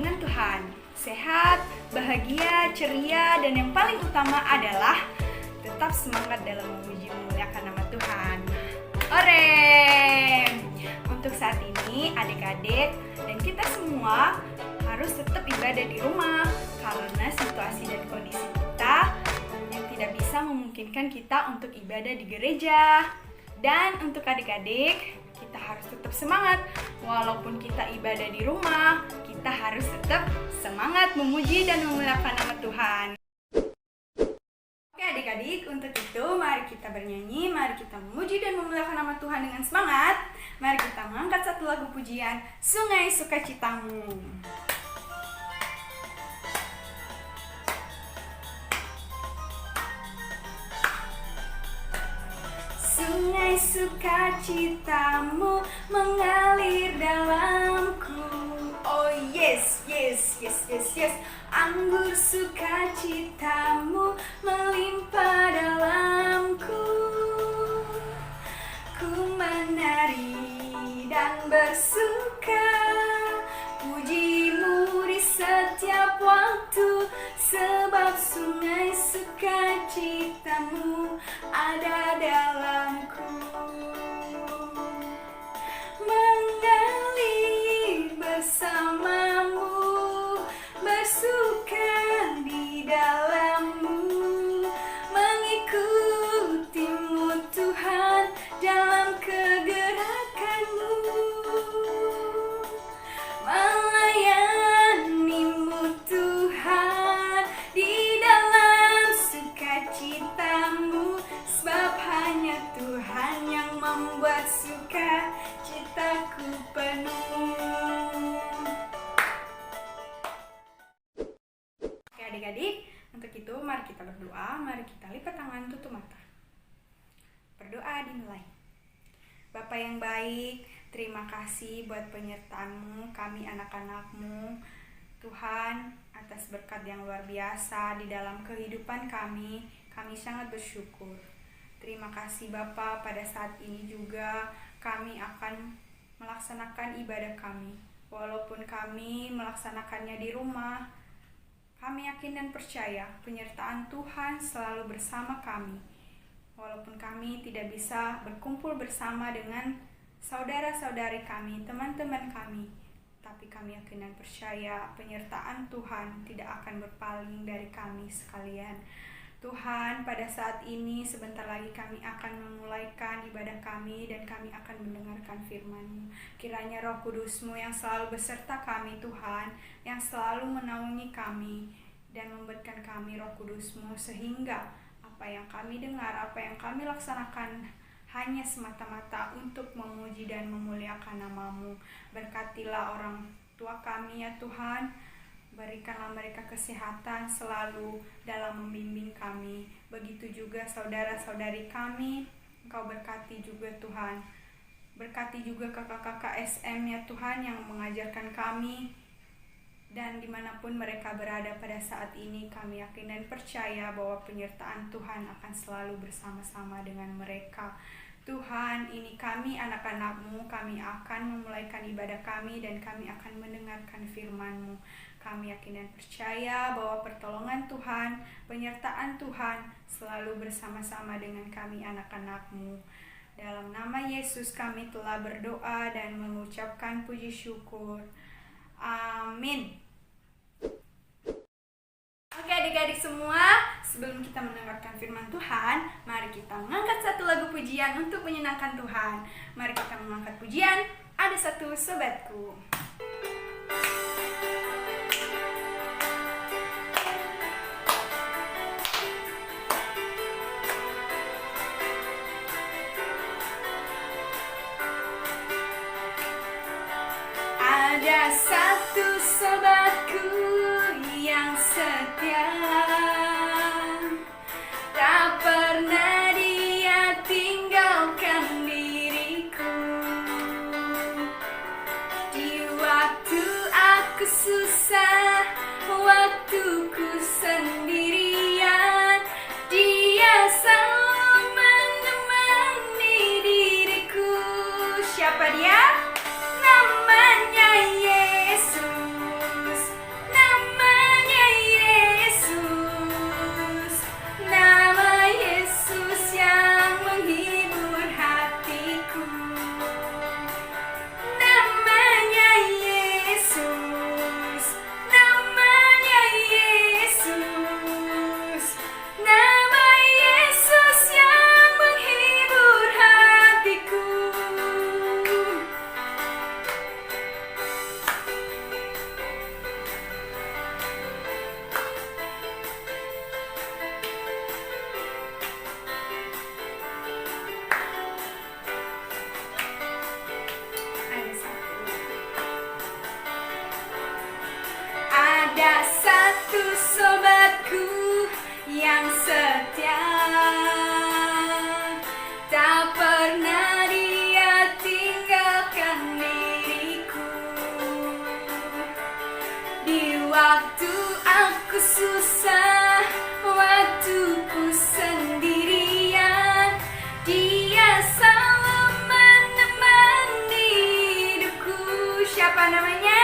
dengan Tuhan. Sehat, bahagia, ceria, dan yang paling utama adalah tetap semangat dalam memuji memuliakan nama Tuhan. Ore! Untuk saat ini adik-adik dan kita semua harus tetap ibadah di rumah karena situasi dan kondisi kita yang tidak bisa memungkinkan kita untuk ibadah di gereja. Dan untuk adik-adik, kita harus tetap semangat. Walaupun kita ibadah di rumah, kita harus tetap semangat memuji dan memuliakan nama Tuhan. Oke adik-adik, untuk itu mari kita bernyanyi, mari kita memuji dan memuliakan nama Tuhan dengan semangat. Mari kita mengangkat satu lagu pujian, Sungai Sukacitamu. Sungai sukacitamu mengalir dalamku. Oh yes, yes, yes, yes, yes. Anggur sukacitamu melimpah dalamku. Ku menari dan bersuka, pujimu di setiap waktu, sebab sungai sukacitamu ada dalamku. Mengalir bersamamu, bersuka di dalammu, mengikutimu Tuhan dalam kegerakanmu, melayanimu Tuhan di dalam sukacitamu, sebab hanya Tuhan yang membuat sukacitaku penuh. Oke adik-adik, untuk itu mari kita berdoa, mari kita lipat tangan, tutup mata. Berdoa dimulai. Bapa yang baik, terima kasih buat penyertaan-Mu, kami anak-anak-Mu. Tuhan, atas berkat yang luar biasa di dalam kehidupan kami sangat bersyukur. Terima kasih Bapa, pada saat ini juga kami akan melaksanakan ibadah kami. Walaupun kami melaksanakannya di rumah, kami yakin dan percaya penyertaan Tuhan selalu bersama kami. Walaupun kami tidak bisa berkumpul bersama dengan saudara-saudari kami, teman-teman kami, tapi kami yakin dan percaya penyertaan Tuhan tidak akan berpaling dari kami sekalian. Tuhan, pada saat ini sebentar lagi kami akan memulaikan ibadah kami dan kami akan mendengarkan firman-Mu. Kiranya Roh Kudus-Mu yang selalu beserta kami Tuhan, yang selalu menaungi kami dan memberikan kami Roh Kudus-Mu, sehingga apa yang kami dengar, apa yang kami laksanakan hanya semata-mata untuk memuji dan memuliakan nama-Mu. Berkatilah orang tua kami ya Tuhan, berikanlah mereka kesehatan selalu dalam membimbing kami. Begitu juga saudara-saudari kami, Engkau berkati juga Tuhan. Berkati juga kakak-kakak SM ya Tuhan yang mengajarkan kami. Dan dimanapun mereka berada pada saat ini, kami yakin dan percaya bahwa penyertaan Tuhan akan selalu bersama-sama dengan mereka. Tuhan, ini kami anak-anak-Mu, kami akan memulaikan ibadah kami dan kami akan mendengarkan firman-Mu. Kami yakin dan percaya bahwa pertolongan Tuhan, penyertaan Tuhan selalu bersama-sama dengan kami anak-anak-Mu. Dalam nama Yesus kami telah berdoa dan mengucapkan puji syukur. Amin. Oke adik-adik semua, sebelum kita mendengarkan firman Tuhan, mari kita mengangkat satu lagu pujian untuk menyenangkan Tuhan. Mari kita mengangkat pujian, Ada Satu Sobatku. Ada satu sobatku yang setia, tak pernah dia tinggalkan diriku. Di Ada satu sobatku yang setia, tak pernah dia tinggalkan diriku. Di waktu aku susah, waktuku sendirian, dia selalu menemani hidupku. Siapa namanya?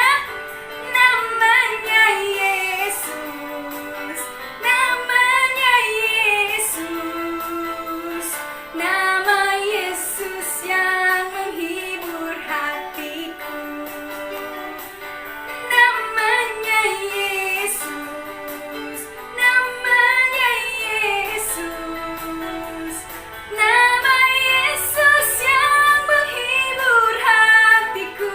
Namanya Yesus. Namanya Yesus. Nama Yesus yang menghibur hatiku. Namanya Yesus. Namanya Yesus. Nama Yesus yang menghibur hatiku.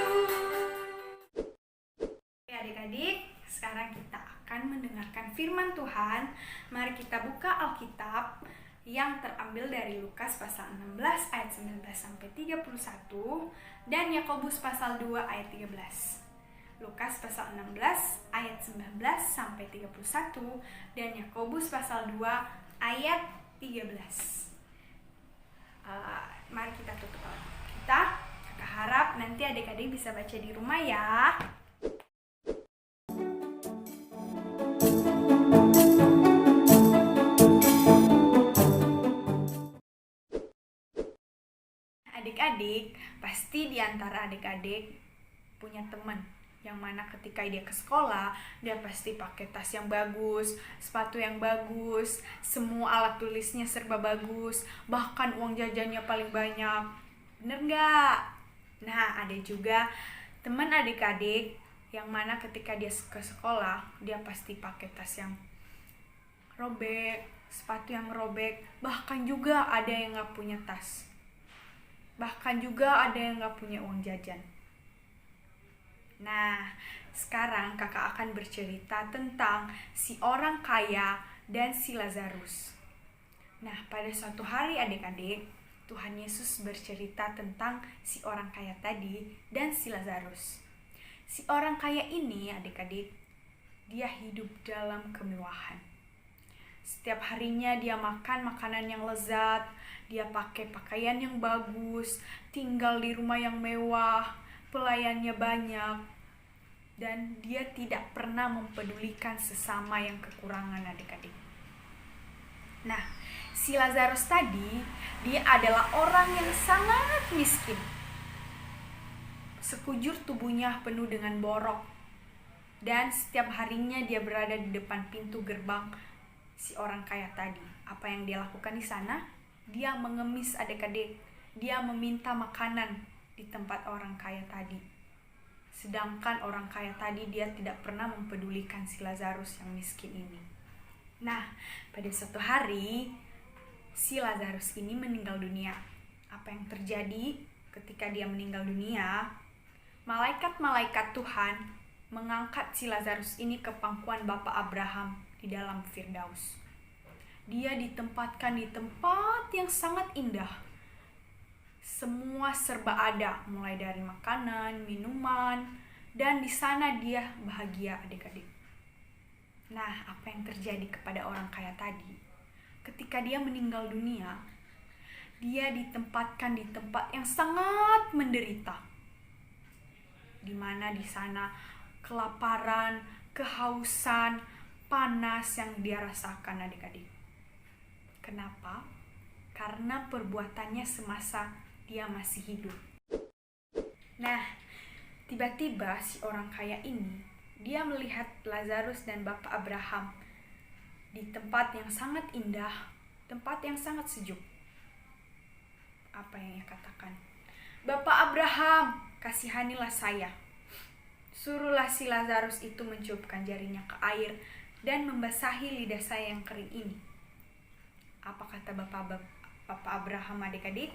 Adik-adik, sekarang kita akan mendengarkan firman Tuhan. Mari kita buka Alkitab yang terambil dari Lukas pasal 16 ayat 19 sampai 31 dan Yakobus pasal 2 ayat 13. Lukas pasal 16 ayat 19 sampai 31 dan Yakobus pasal 2 ayat 13. Mari kita tutup kita. Kakak harap nanti adik-adik bisa baca di rumah ya. Adik-adik, pasti di antara adik-adik punya teman yang mana ketika dia ke sekolah, dia pasti pakai tas yang bagus, sepatu yang bagus, semua alat tulisnya serba bagus, bahkan uang jajannya paling banyak. Bener nggak? Nah, ada juga teman adik-adik yang mana ketika dia ke sekolah, dia pasti pakai tas yang robek, sepatu yang robek, bahkan juga ada yang nggak punya tas. Bahkan juga ada yang gak punya uang jajan. Nah, sekarang kakak akan bercerita tentang si orang kaya dan si Lazarus. Nah, pada suatu hari adik-adik, Tuhan Yesus bercerita tentang si orang kaya tadi dan si Lazarus. Si orang kaya ini adik-adik, dia hidup dalam kemewahan. Setiap harinya dia makan makanan yang lezat, dia pakai pakaian yang bagus, tinggal di rumah yang mewah, pelayannya banyak, dan dia tidak pernah mempedulikan sesama yang kekurangan adik-adik. Nah, si Lazarus tadi, dia adalah orang yang sangat miskin. Sekujur tubuhnya penuh dengan borok, dan setiap harinya dia berada di depan pintu gerbang si orang kaya tadi. Apa yang dia lakukan di sana? Dia mengemis adik-adik. Dia meminta makanan di tempat orang kaya tadi. Sedangkan orang kaya tadi dia tidak pernah mempedulikan si Lazarus yang miskin ini. Nah, pada suatu hari si Lazarus ini meninggal dunia. Apa yang terjadi ketika dia meninggal dunia? Malaikat-malaikat Tuhan mengangkat si Lazarus ini ke pangkuan Bapa Abraham di dalam Firdaus. Dia ditempatkan di tempat yang sangat indah. Semua serba ada, mulai dari makanan, minuman, dan di sana dia bahagia adik-adik. Nah, apa yang terjadi kepada orang kaya tadi? Ketika dia meninggal dunia, dia ditempatkan di tempat yang sangat menderita. Di mana di sana kelaparan, kehausan, panas yang dia rasakan adik-adik. Kenapa? Karena perbuatannya semasa dia masih hidup. Nah, tiba-tiba si orang kaya ini, dia melihat Lazarus dan Bapak Abraham di tempat yang sangat indah, tempat yang sangat sejuk. Apa yang ia katakan? Bapak Abraham, kasihanilah saya. Suruhlah si Lazarus itu mencupkan jarinya ke air dan membasahi lidah saya yang kering ini. Apa kata Bapak Abraham adik-adik?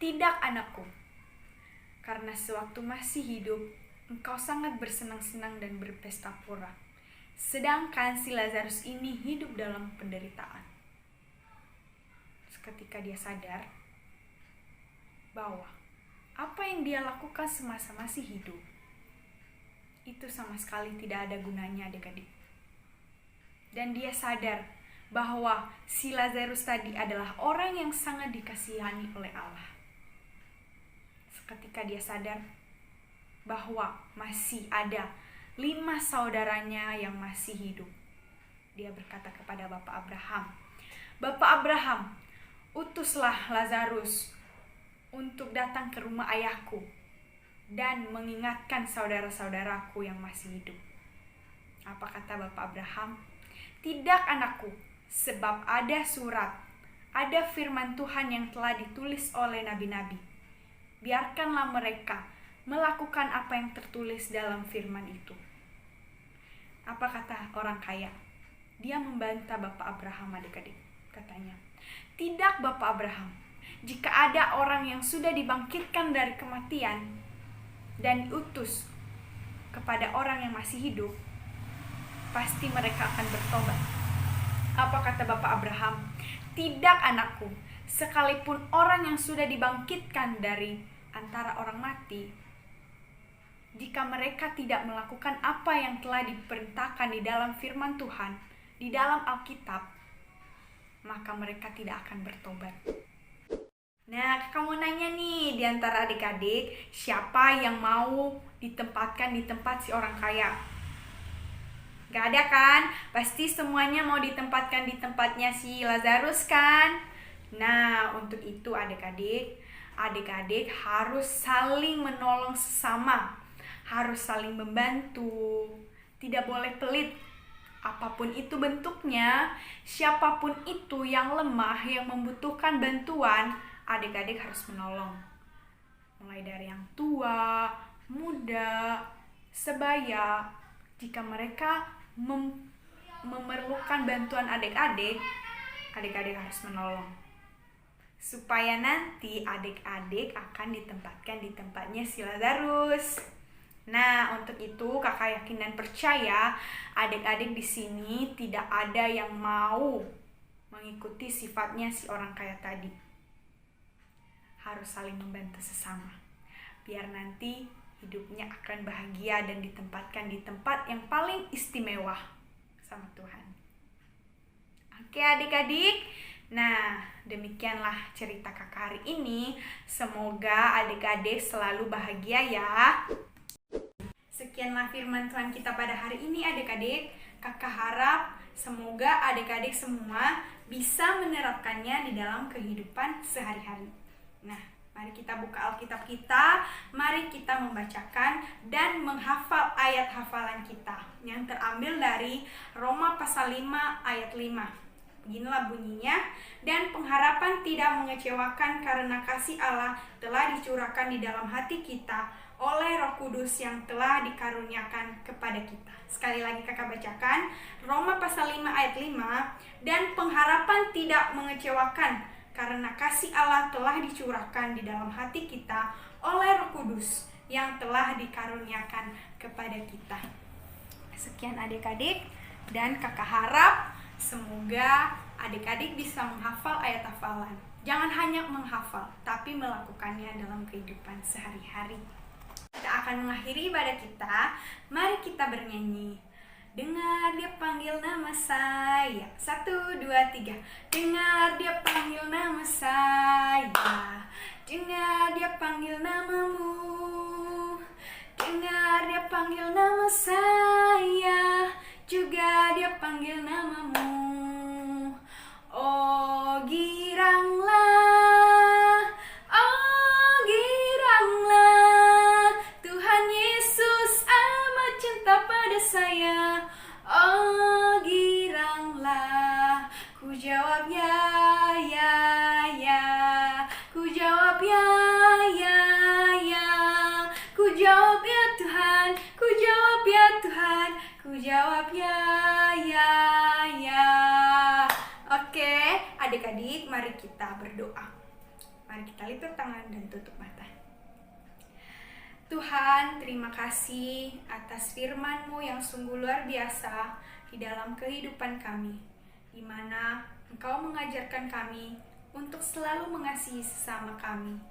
Tidak anakku, karena sewaktu masih hidup, engkau sangat bersenang-senang dan berpesta pora. Sedangkan si Lazarus ini hidup dalam penderitaan. Seketika dia sadar bahwa apa yang dia lakukan semasa masih hidup, itu sama sekali tidak ada gunanya adik-adik. Dan dia sadar bahwa si Lazarus tadi adalah orang yang sangat dikasihani oleh Allah. Seketika dia sadar bahwa masih ada 5 saudaranya yang masih hidup, dia berkata kepada Bapak Abraham, "Bapak Abraham, utuslah Lazarus untuk datang ke rumah ayahku dan mengingatkan saudara-saudaraku yang masih hidup." Apa kata Bapak Abraham? "Tidak anakku, sebab ada surat, ada firman Tuhan yang telah ditulis oleh nabi-nabi. Biarkanlah mereka melakukan apa yang tertulis dalam firman itu." Apa kata orang kaya? Dia membantah Bapak Abraham adik-adik. Katanya, "Tidak Bapak Abraham, jika ada orang yang sudah dibangkitkan dari kematian dan diutus kepada orang yang masih hidup, pasti mereka akan bertobat." Apa kata Bapak Abraham? "Tidak anakku, sekalipun orang yang sudah dibangkitkan dari antara orang mati, jika mereka tidak melakukan apa yang telah diperintahkan di dalam firman Tuhan, di dalam Alkitab, maka mereka tidak akan bertobat." Nah, kamu nanya nih, di antara adik-adik, siapa yang mau ditempatkan di tempat si orang kaya? Gak ada kan? Pasti semuanya mau ditempatkan di tempatnya si Lazarus kan? Nah, untuk itu adik-adik harus saling menolong sesama, harus saling membantu, tidak boleh pelit. Apapun itu bentuknya, siapapun itu yang lemah, yang membutuhkan bantuan, adik-adik harus menolong. Mulai dari yang tua, muda, sebaya, jika mereka memerlukan bantuan adik-adik harus menolong. Supaya nanti adik-adik akan ditempatkan di tempatnya si Lazarus. Nah, untuk itu kakak yakin dan percaya adik-adik di sini tidak ada yang mau mengikuti sifatnya si orang kaya tadi. Harus saling membantu sesama, biar nanti hidupnya akan bahagia dan ditempatkan di tempat yang paling istimewa sama Tuhan. Oke adik-adik, nah demikianlah cerita kakak hari ini. Semoga adik-adik selalu bahagia ya. Sekianlah firman Tuhan kita pada hari ini adik-adik. Kakak harap semoga adik-adik semua bisa menerapkannya di dalam kehidupan sehari-hari. Nah, mari kita buka Alkitab kita, mari kita membacakan dan menghafal ayat hafalan kita yang terambil dari Roma pasal 5 ayat 5. Beginilah bunyinya, "Dan pengharapan tidak mengecewakan karena kasih Allah telah dicurahkan di dalam hati kita oleh Roh Kudus yang telah dikaruniakan kepada kita." Sekali lagi kakak bacakan, Roma pasal 5 ayat 5, "Dan pengharapan tidak mengecewakan karena kasih Allah telah dicurahkan di dalam hati kita oleh Roh Kudus yang telah dikaruniakan kepada kita." Sekian adik-adik, dan kakak harap semoga adik-adik bisa menghafal ayat hafalan. Jangan hanya menghafal, tapi melakukannya dalam kehidupan sehari-hari. Kita akan mengakhiri ibadah kita. Mari kita bernyanyi. Dengar dia panggil nama saya. 1, 2, 3. Dengar dia panggil nama saya. Dengar dia panggil namamu. Dengar dia panggil nama saya. Juga dia panggil namamu. Oh giranglah, oh giranglah, Tuhan Yesus amat cinta pada saya. Oh giranglah, ku jawab ya, ya, ya, ku jawab ya, ya, ya, ku jawab ya Tuhan, ku jawab ya Tuhan, ku jawab ya, ya, ya. Oke, adik-adik, mari kita berdoa. Mari kita lipat tangan dan tutup mata. Tuhan, terima kasih atas firman-Mu yang sungguh luar biasa di dalam kehidupan kami, di mana Engkau mengajarkan kami untuk selalu mengasihi sesama kami,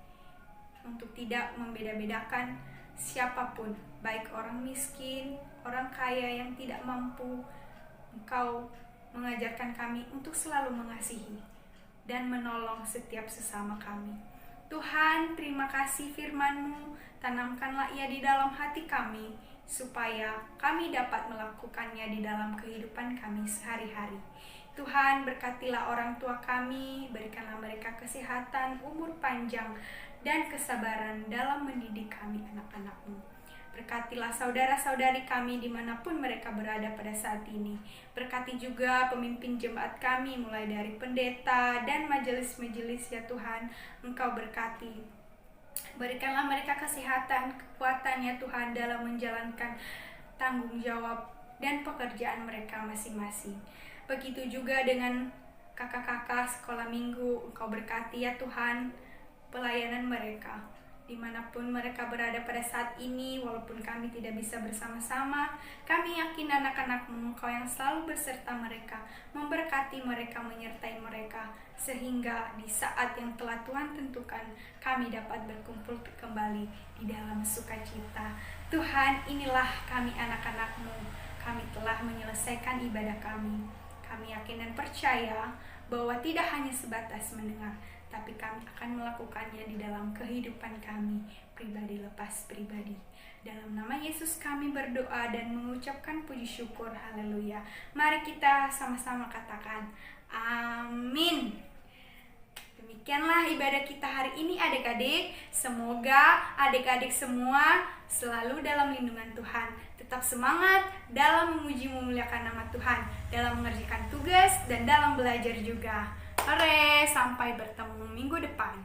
untuk tidak membeda-bedakan siapapun baik orang miskin, orang kaya yang tidak mampu. Engkau mengajarkan kami untuk selalu mengasihi dan menolong setiap sesama kami. Tuhan, terima kasih firman-Mu, tanamkanlah ia di dalam hati kami, supaya kami dapat melakukannya di dalam kehidupan kami sehari-hari. Tuhan, berkatilah orang tua kami, berikanlah mereka kesehatan, umur panjang, dan kesabaran dalam mendidik kami anak-anak-Mu. Berkatilah saudara-saudari kami dimanapun mereka berada pada saat ini. Berkati juga pemimpin jemaat kami, mulai dari pendeta dan majelis-majelis, ya Tuhan, Engkau berkati. Berikanlah mereka kesehatan, kekuatan, ya Tuhan, dalam menjalankan tanggung jawab dan pekerjaan mereka masing-masing. Begitu juga dengan kakak-kakak sekolah minggu, Engkau berkati, ya Tuhan, pelayanan mereka. Dimanapun mereka berada pada saat ini, walaupun kami tidak bisa bersama-sama, kami yakin anak-anak-Mu, Engkau yang selalu berserta mereka, memberkati mereka, menyertai mereka, sehingga di saat yang telah Tuhan tentukan, kami dapat berkumpul kembali di dalam sukacita. Tuhan, inilah kami anak-anak-Mu, kami telah menyelesaikan ibadah kami. Kami yakin dan percaya bahwa tidak hanya sebatas mendengar, tapi kami akan melakukannya di dalam kehidupan kami, pribadi lepas pribadi. Dalam nama Yesus kami berdoa dan mengucapkan puji syukur, haleluya. Mari kita sama-sama katakan, amin. Demikianlah ibadah kita hari ini adik-adik. Semoga adik-adik semua selalu dalam lindungan Tuhan. Tetap semangat dalam memuji memuliakan nama Tuhan, dalam mengerjakan tugas dan dalam belajar juga. Sampai bertemu minggu depan.